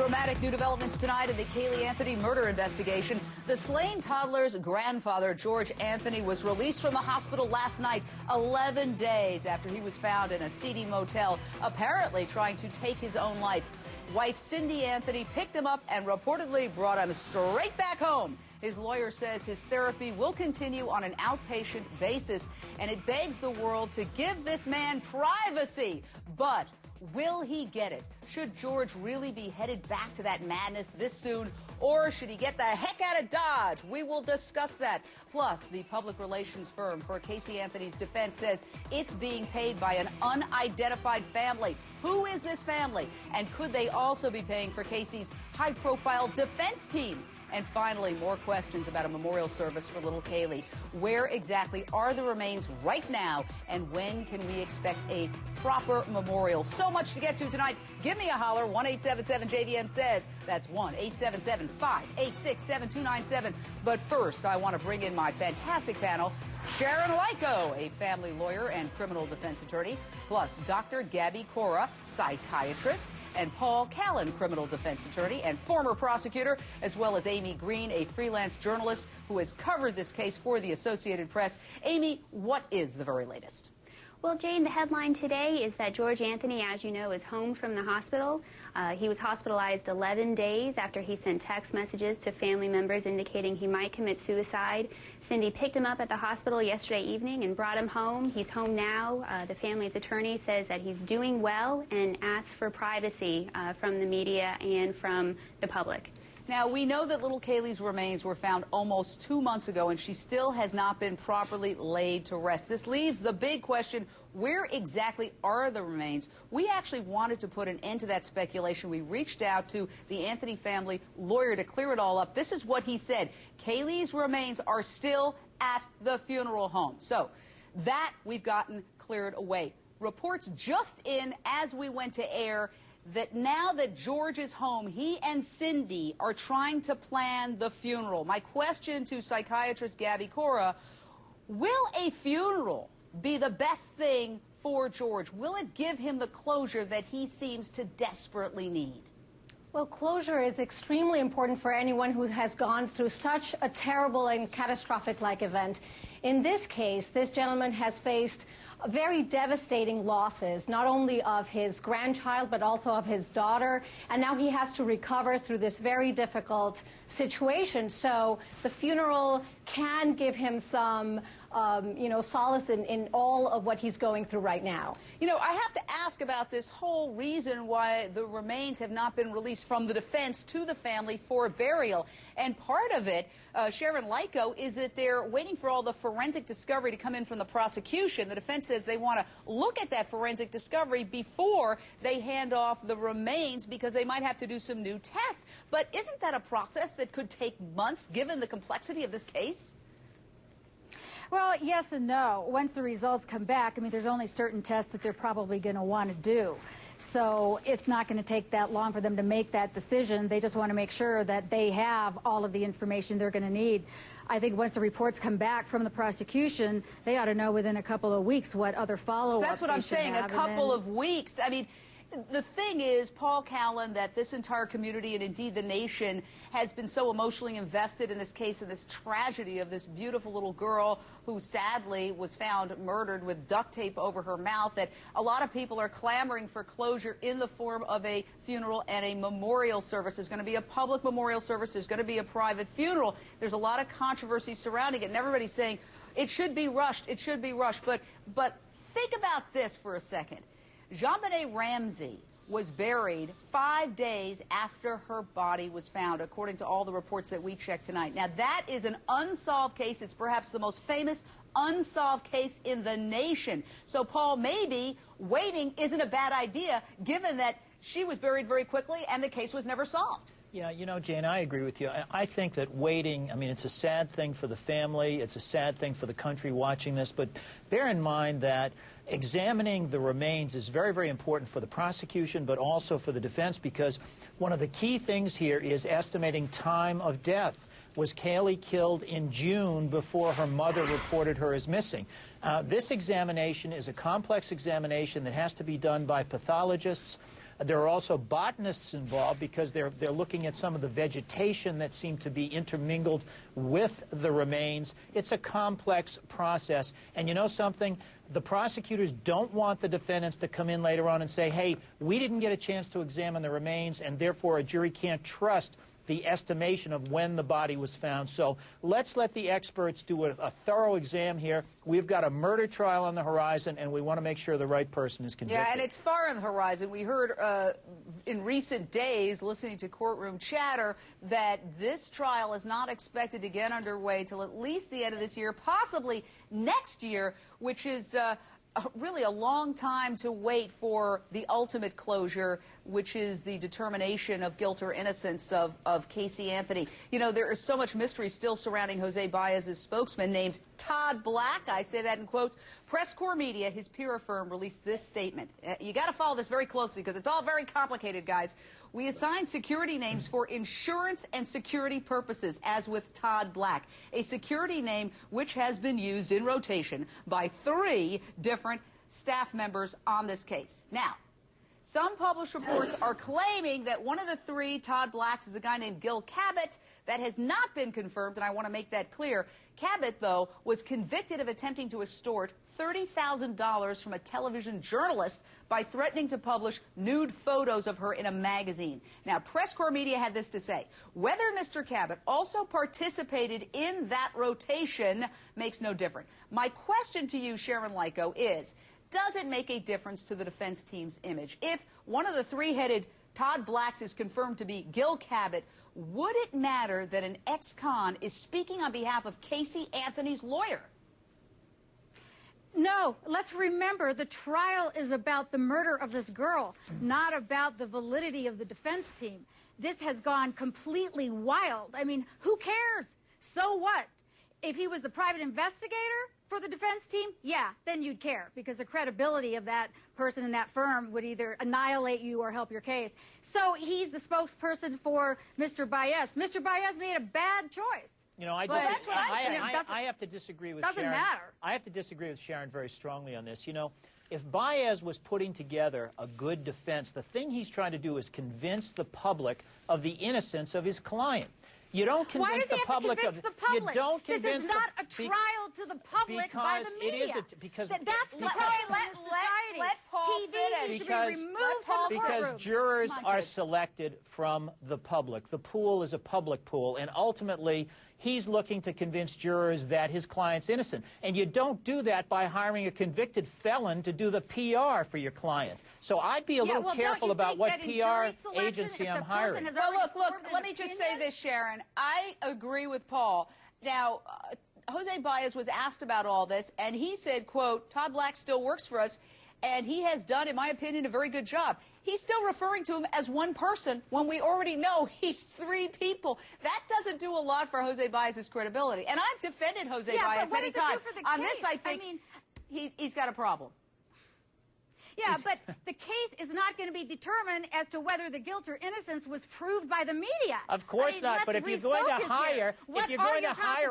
Dramatic new developments tonight in the Caylee Anthony murder investigation. The slain toddler's grandfather, George Anthony, was released from the hospital last night, 11 days after he was found in a seedy motel, apparently trying to take his own life. Wife Cindy Anthony picked him up and reportedly brought him straight back home. His lawyer says his therapy will continue on an outpatient basis, and it begs the world to give this man privacy. But will he get it? Should George really be headed back to that madness this soon, or should he get the heck out of Dodge? We will discuss that. Plus, the public relations firm for Casey Anthony's defense says it's being paid by an unidentified family. Who is this family? And could they also be paying for Casey's high-profile defense team? And finally, more questions about a memorial service for little Caylee. Where exactly are the remains right now, and when can we expect a proper memorial? So much to get to tonight. Give me a holler. 1-877-JDM says. That's 1-877-586-7297. But first, I want to bring in my fantastic panel. Sharon Lyko, a family lawyer and criminal defense attorney, plus Dr. Gaby Cora, psychiatrist, and Paul Callan, criminal defense attorney and former prosecutor, as well as Amy Green, a freelance journalist who has covered this case for the Associated Press. Amy, what is the very latest? Well, Jane, the headline today is that George Anthony, as you know, is home from the hospital. He was hospitalized 11 days after he sent text messages to family members indicating he might commit suicide. Cindy picked him up at the hospital yesterday evening and brought him home. He's home now. The family's attorney says that he's doing well and asks for privacy from the media and from the public. Now, we know that little Caylee's remains were found almost 2 months ago, and she still has not been properly laid to rest. This leaves the big question, where exactly are the remains? We actually wanted to put an end to that speculation. We reached out to the Anthony family lawyer to clear it all up. This is what he said. Caylee's remains are still at the funeral home. So that we've gotten cleared away. Reports just in as we went to air that now that George is home, he and Cindy are trying to plan the funeral. My question to psychiatrist Gaby Cora, will a funeral be the best thing for George? Will it give him the closure that he seems to desperately need? Well, closure is extremely important for anyone who has gone through such a terrible and catastrophic-like event. In this case, this gentleman has faced very devastating losses, not only of his grandchild, but also of his daughter. And now he has to recover through this very difficult situation. So the funeral can give him some, solace in all of what he's going through right now. You know, I have to ask about this whole reason why the remains have not been released from the defense to the family for burial. And part of it, Sharon Lyko, is that they're waiting for all the forensic discovery to come in from the prosecution. The defense says they want to look at that forensic discovery before they hand off the remains because they might have to do some new tests. But isn't that a process that could take months given the complexity of this case? Well, yes and no. Once the results come back, I mean, there's only certain tests that they're probably going to want to do. So it's not going to take that long for them to make that decision. They just want to make sure that they have all of the information they're going to need. I think once the reports come back from the prosecution, they ought to know within a couple of weeks what other follow-up. That's what I'm saying, a couple of weeks. I mean, the thing is, Paul Callan, that this entire community and indeed the nation has been so emotionally invested in this case and this tragedy of this beautiful little girl who sadly was found murdered with duct tape over her mouth, that a lot of people are clamoring for closure in the form of a funeral and a memorial service. There's going to be a public memorial service. There's going to be a private funeral. There's a lot of controversy surrounding it, and everybody's saying it should be rushed. It should be rushed. But think about this for a second. JonBenet Ramsey was buried 5 days after her body was found, according to all the reports that we checked tonight. Now, that is an unsolved case. It's perhaps the most famous unsolved case in the nation. So, Paul, maybe waiting isn't a bad idea, given that she was buried very quickly and the case was never solved. Yeah, you know, Jane, I agree with you. I think that waiting, I mean, it's a sad thing for the family. It's a sad thing for the country watching this. But bear in mind that examining the remains is very, very important for the prosecution, but also for the defense, because one of the key things here is estimating time of death. Was Caylee killed in June before her mother reported her as missing? This examination is a complex examination that has to be done by pathologists. There are also botanists involved because they're looking at some of the vegetation that seemed to be intermingled with the remains. It's a complex process. And you know something? The prosecutors don't want the defendants to come in later on and say, hey, we didn't get a chance to examine the remains, and therefore a jury can't trust the estimation of when the body was found. So let's let the experts do a thorough exam here. We've got a murder trial on the horizon, and we want to make sure the right person is convicted. Yeah, and it's far on the horizon. We heard in recent days, listening to courtroom chatter, that this trial is not expected to get underway till at least the end of this year, possibly next year, which is really a long time to wait for the ultimate closure, which is the determination of guilt or innocence of Casey Anthony. You know, there is so much mystery still surrounding Jose Baez's spokesman named Todd Black. I say that in quotes. Press Corps Media, his peer firm, released this statement. You got to follow this very closely because it's all very complicated, guys. We assigned security names for insurance and security purposes, as with Todd Black, a security name which has been used in rotation by 3 different staff members on this case. Now, some published reports are claiming that one of the 3 Todd Blacks is a guy named Gil Cabot. That has not been confirmed, and I want to make that clear. Cabot, though, was convicted of attempting to extort $30,000 from a television journalist by threatening to publish nude photos of her in a magazine. Now, Press Corps Media had this to say. Whether Mr. Cabot also participated in that rotation makes no difference. My question to you, Sharon Lyko, is, does it make a difference to the defense team's image? If one of the 3-headed Todd Blacks is confirmed to be Gil Cabot, would it matter that an ex-con is speaking on behalf of Casey Anthony's lawyer? No, let's remember the trial is about the murder of this girl, not about the validity of the defense team. This has gone completely wild. I mean, who cares? So what? If he was the private investigator for the defense team, yeah, then you'd care, because the credibility of that person in that firm would either annihilate you or help your case. So he's the spokesperson for Mr. Baez. Mr. Baez made a bad choice. You know, I have to disagree with Sharon. Doesn't matter. I have to disagree with Sharon very strongly on this. You know, if Baez was putting together a good defense, the thing he's trying to do is convince the public of the innocence of his client. You don't convince the public of. You don't convince. This is not a trial to the public by the media. It is because that's the problem in society. Let Paul TV needs to be removed from the courtroom. Because jurors are selected from the public. The pool is a public pool, and ultimately he's looking to convince jurors that his client's innocent. And you don't do that by hiring a convicted felon to do the PR for your client. So I'd be a little careful about what PR agency I'm hiring. Well, look, let me just say this, Sharon. I agree with Paul. Now, Jose Baez was asked about all this, and he said, quote, Todd Black still works for us, and he has done, in my opinion, a very good job. He's still referring to him as one person when we already know he's 3 people. That doesn't do a lot for Jose Baez's credibility. And I've defended Jose Baez many times. On this, I think he's got a problem. Yeah, but the case is not going to be determined as to whether the guilt or innocence was proved by the media. Of course not. But if you're going to hire, a PR firm, let's hire.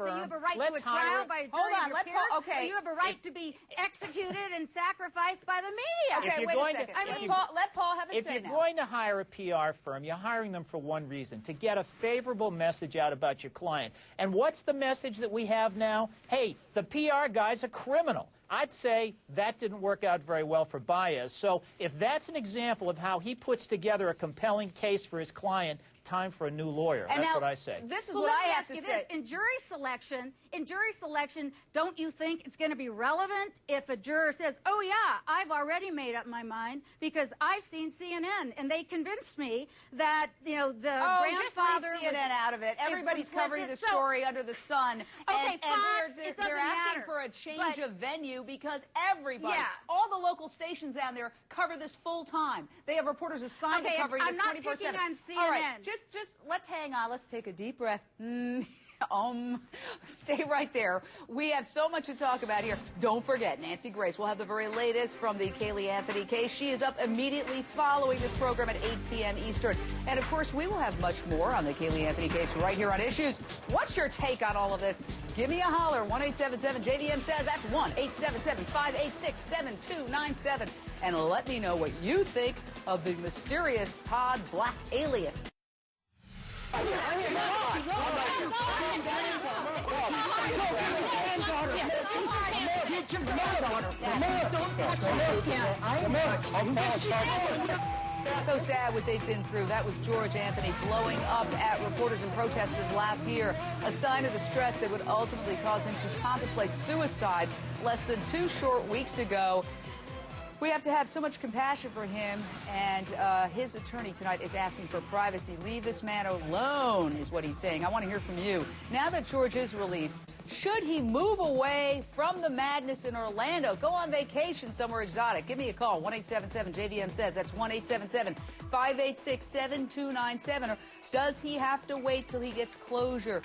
You have a right to a trial by a jury of your peers. Okay. You have a right to be executed and sacrificed by the media. Okay, wait a second. Let Paul have a say now. If you're going to hire a PR firm, you're hiring them for one reason: to get a favorable message out about your client. And what's the message that we have now? Hey, the PR guy's a criminal. I'd say that didn't work out very well for Baez. So if that's an example of how he puts together a compelling case for his client, time for a new lawyer. And that's what I say. This is what I have to say. In jury selection, don't you think it's going to be relevant if a juror says, oh, yeah, I've already made up my mind because I've seen CNN, and they convinced me that, you know, the grandfather... just leave CNN out of it. Everybody's covering the story under the sun. Okay, and they're asking for a change of venue because everybody, all the local stations down there cover this full time. They have reporters assigned to covering this 24/7. I'm not picking on CNN. All right, just let's hang on. Let's take a deep breath. Stay right there. We have so much to talk about here. Don't forget, Nancy Grace will have the very latest from the Caylee Anthony case. She is up immediately following this program at 8 p.m. Eastern. And, of course, we will have much more on the Caylee Anthony case right here on Issues. What's your take on all of this? Give me a holler, 1-877-JVM says. That's 1-877-586-7297. And let me know what you think of the mysterious Todd Black alias. So sad what they've been through. That was George Anthony blowing up at reporters and protesters last year, a sign of the stress that would ultimately cause him to contemplate suicide less than 2 short weeks ago. We have to have so much compassion for him, and his attorney tonight is asking for privacy. Leave this man alone, is what he's saying. I want to hear from you. Now that George is released, should he move away from the madness in Orlando? Go on vacation somewhere exotic. Give me a call, 1-877-JVM says. That's 1-877-586-7297. Or does he have to wait till he gets closure?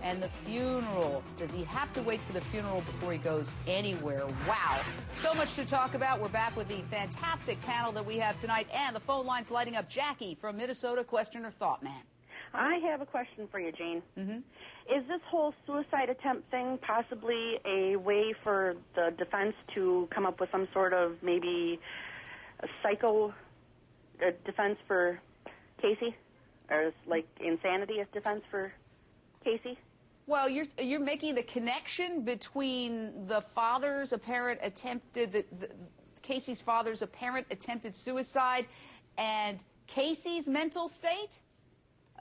And the funeral. Does he have to wait for the funeral before he goes anywhere? Wow. So much to talk about. We're back with the fantastic panel that we have tonight. And the phone line's lighting up. Jackie from Minnesota, question or thought, man. I have a question for you, Jane. Is this whole suicide attempt thing possibly a way for the defense to come up with some sort of maybe a defense for Casey? Or like insanity as defense for Casey? Well, you're making the connection between the father's apparent Casey's father's apparent attempted suicide and Casey's mental state?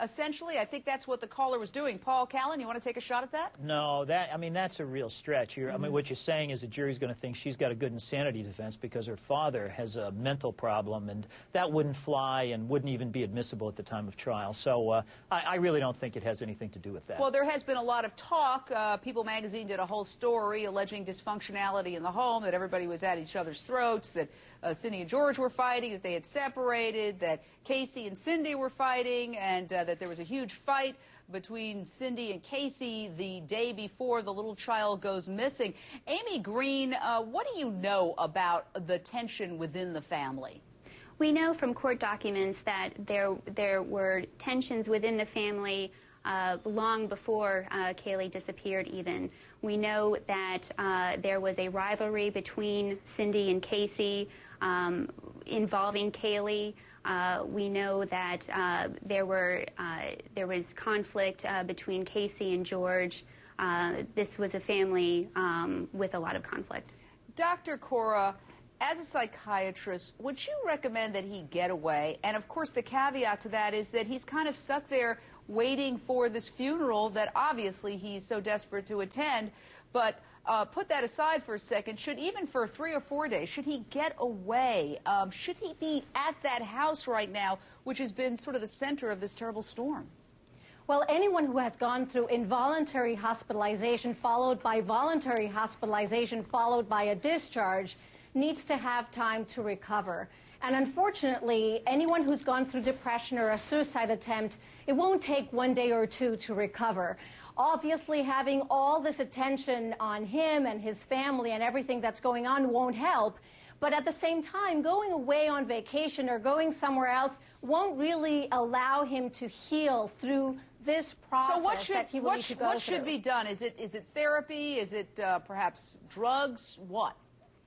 Essentially, I think that's what the caller was doing. Paul Callan, you want to take a shot at that? No, that's a real stretch. I mean, what you're saying is the jury's going to think she's got a good insanity defense because her father has a mental problem, and that wouldn't fly and wouldn't even be admissible at the time of trial. So I really don't think it has anything to do with that. Well, there has been a lot of talk. People magazine did a whole story alleging dysfunctionality in the home, that everybody was at each other's throats, that Cindy and George were fighting, that they had separated, that Casey and Cindy were fighting, and that there was a huge fight between Cindy and Casey the day before the little child goes missing. Amy Green, what do you know about the tension within the family? We know from court documents that there were tensions within the family long before Kaylee disappeared even. We know that there was a rivalry between Cindy and Casey involving Kaylee. We know that there was conflict between Casey and George. This was a family with a lot of conflict. Dr. Cora, as a psychiatrist, would you recommend that he get away? And of course the caveat to that is that he's kind of stuck there waiting for this funeral that obviously he's so desperate to attend. But put that aside for a second. Even for 3 or 4 days, should he get away? Should he be at that house right now, which has been sort of the center of this terrible storm? Well, anyone who has gone through involuntary hospitalization followed by voluntary hospitalization followed by a discharge needs to have time to recover. And unfortunately, anyone who's gone through depression or a suicide attempt, it won't take 1 day or 2 to recover. Obviously, having all this attention on him and his family and everything that's going on won't help. But at the same time, going away on vacation or going somewhere else won't really allow him to heal through this process that he will need to go through. What should be done? Is it therapy? Is it perhaps drugs? What?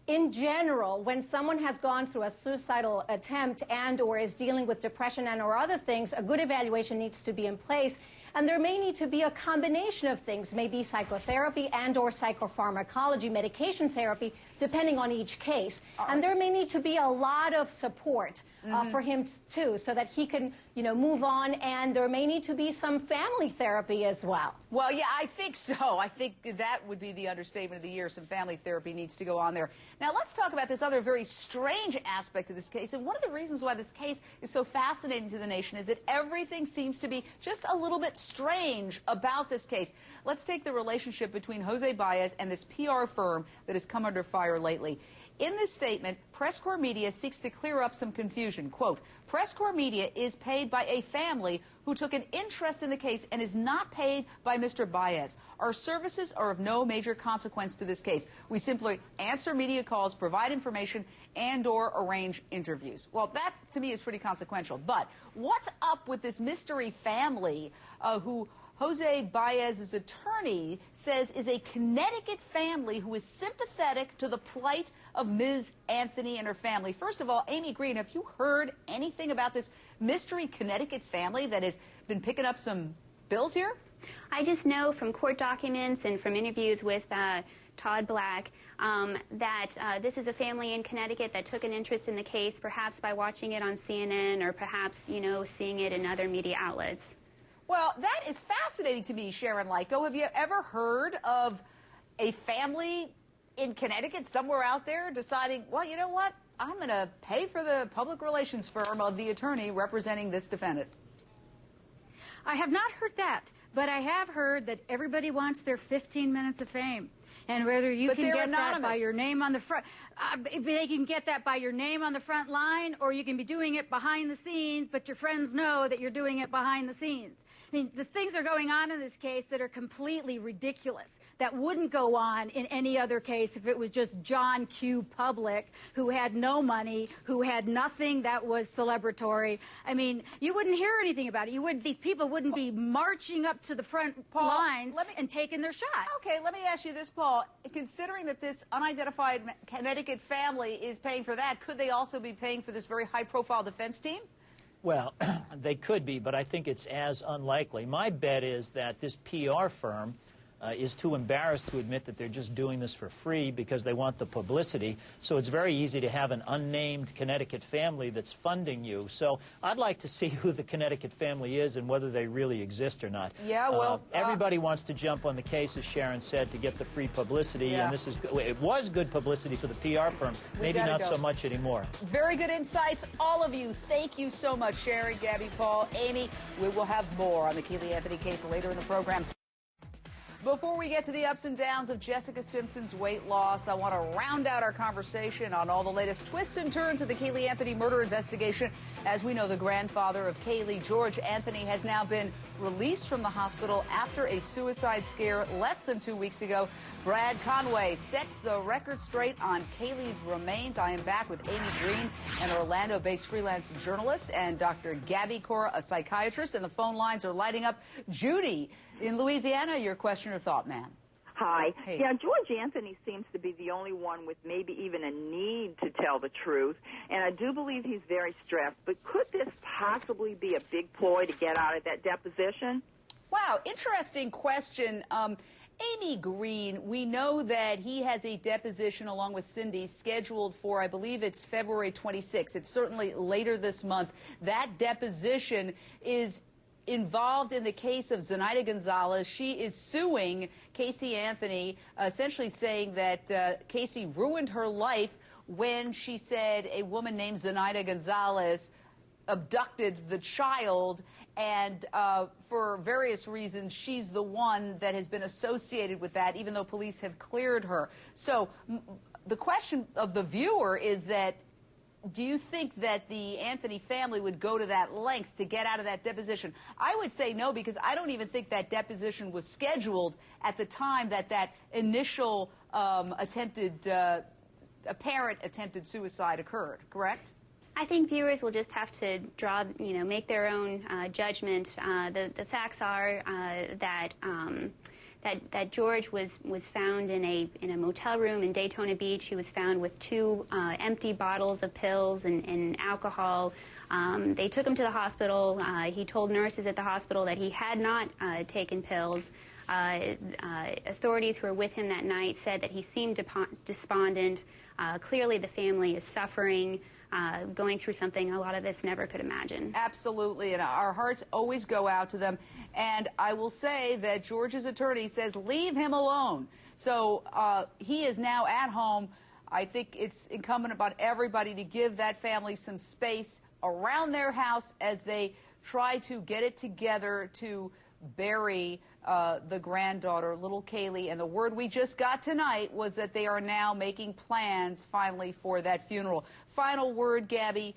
In general, when someone has gone through a suicidal attempt and or is dealing with depression and or other things, a good evaluation needs to be in place. And there may need to be a combination of things, maybe psychotherapy and or psychopharmacology, medication therapy, depending on each case. And there may need to be a lot of support for him too, so that he can, move on. And there may need to be some family therapy as well. Well, yeah, I think so. I think that would be the understatement of the year. Some family therapy needs to go on there. Now, let's talk about this other very strange aspect of this case. And one of the reasons why this case is so fascinating to the nation is that everything seems to be just a little bit strange about this case. Let's take the relationship between Jose Baez and this PR firm that has come under fire lately. In this statement, Press Corps Media seeks to clear up some confusion. Quote, Press Corps Media is paid by a family who took an interest in the case and is not paid by Mr. Baez. Our services are of no major consequence to this case. We simply answer media calls, provide information, and or arrange interviews. Well, that, to me, is pretty consequential. But what's up with this mystery family who Jose Baez's attorney says is a Connecticut family who is sympathetic to the plight of Ms. Anthony and her family. First of all, Amy Green, have you heard anything about this mystery Connecticut family that has been picking up some bills here? I just know from court documents and from interviews with Todd Black that this is a family in Connecticut that took an interest in the case, perhaps by watching it on CNN or perhaps, you know, seeing it in other media outlets. Well, that is fascinating to me, Sharon Lyko. Have you ever heard of a family in Connecticut, somewhere out there, deciding, well, you know what, I'm going to pay for the public relations firm of the attorney representing this defendant? I have not heard that, but I have heard that everybody wants their 15 minutes of fame. And whether you can get that by your name on the front, they can get that by your name on the front line, or you can be doing it behind the scenes, but your friends know that you're doing it behind the scenes. I mean, the things are going on in this case that are completely ridiculous, that wouldn't go on in any other case if it was just John Q. Public, who had no money, who had nothing that was celebratory. I mean, you wouldn't hear anything about it. These people wouldn't be marching up to the front lines and taking their shots. Okay, let me ask you this, Paul. Considering that this unidentified Connecticut family is paying for that, could they also be paying for this very high-profile defense team? Well, they could be, but I think it's as unlikely. My bet is that this PR firm is too embarrassed to admit that they're just doing this for free because they want the publicity. So it's very easy to have an unnamed Connecticut family that's funding you. So I'd like to see who the Connecticut family is and whether they really exist or not. Yeah, well... everybody wants to jump on the case, as Sharon said, to get the free publicity. Yeah. And this is it was good publicity for the PR firm. Maybe not so much anymore. Very good insights, all of you. Thank you so much, Sharon, Gabby, Paul, Amy. We will have more on the Keely Anthony case later in the program. Before we get to the ups and downs of Jessica Simpson's weight loss, I want to round out our conversation on all the latest twists and turns of the Caylee Anthony murder investigation. As we know, the grandfather of Caylee, George Anthony, has now been released from the hospital after a suicide scare less than 2 weeks ago. Brad Conway sets the record straight on Caylee's remains. I am back with Amy Green, an Orlando-based freelance journalist, and Dr. Gaby Cora, a psychiatrist, and the phone lines are lighting up. Judy, in Louisiana, your question or thought, ma'am? Hi. Hey. Yeah, George Anthony seems to be the only one with maybe even a need to tell the truth, and I do believe he's very stressed. But could this possibly be a big ploy to get out of that deposition? Wow, interesting question. Amy Green, we know that he has a deposition along with Cindy scheduled for, I believe it's February 26th. It's certainly later this month. That deposition is involved in the case of Zenaida Gonzalez. She is suing Casey Anthony, essentially saying that Casey ruined her life when she said a woman named Zenaida Gonzalez abducted the child, and for various reasons, she's the one that has been associated with that, even though police have cleared her. So the question of the viewer is that, do you think that the Anthony family would go to that length to get out of that deposition? I would say no, because I don't even think that deposition was scheduled at the time that that initial apparent attempted suicide occurred, correct? I think viewers will just have to draw, make their own judgment. The facts are that George was found in a motel room in Daytona Beach. He was found with 2 empty bottles of pills and alcohol. They took him to the hospital. He told nurses at the hospital that he had not taken pills. Authorities who were with him that night said that he seemed despondent. Clearly the family is suffering, going through something a lot of us never could imagine. Absolutely, and our hearts always go out to them. And I will say that George's attorney says, leave him alone. So he is now at home. I think it's incumbent upon everybody to give that family some space around their house as they try to get it together to bury the granddaughter, little Caylee. And the word we just got tonight was that they are now making plans, finally, for that funeral. Final word, Gabby,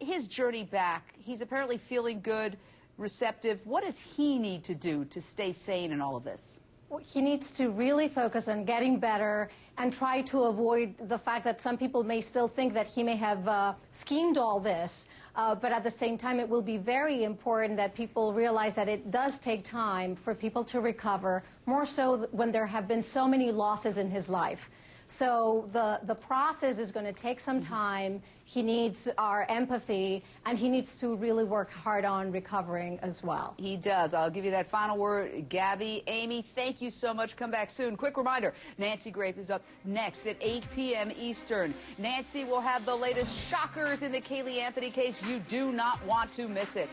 his journey back. He's apparently feeling good, receptive. What does he need to do to stay sane in all of this? he needs to really focus on getting better and try to avoid the fact that some people may still think that he may have schemed all this. But at the same time, it will be very important that people realize that it does take time for people to recover, more so when there have been so many losses in his life. So the process is going to take some time. He needs our empathy, and he needs to really work hard on recovering as well. He does. I'll give you that final word, Gabby. Amy, thank you so much. Come back soon. Quick reminder, Nancy Grape is up next at 8 p.m. Eastern. Nancy will have the latest shockers in the Caylee Anthony case. You do not want to miss it.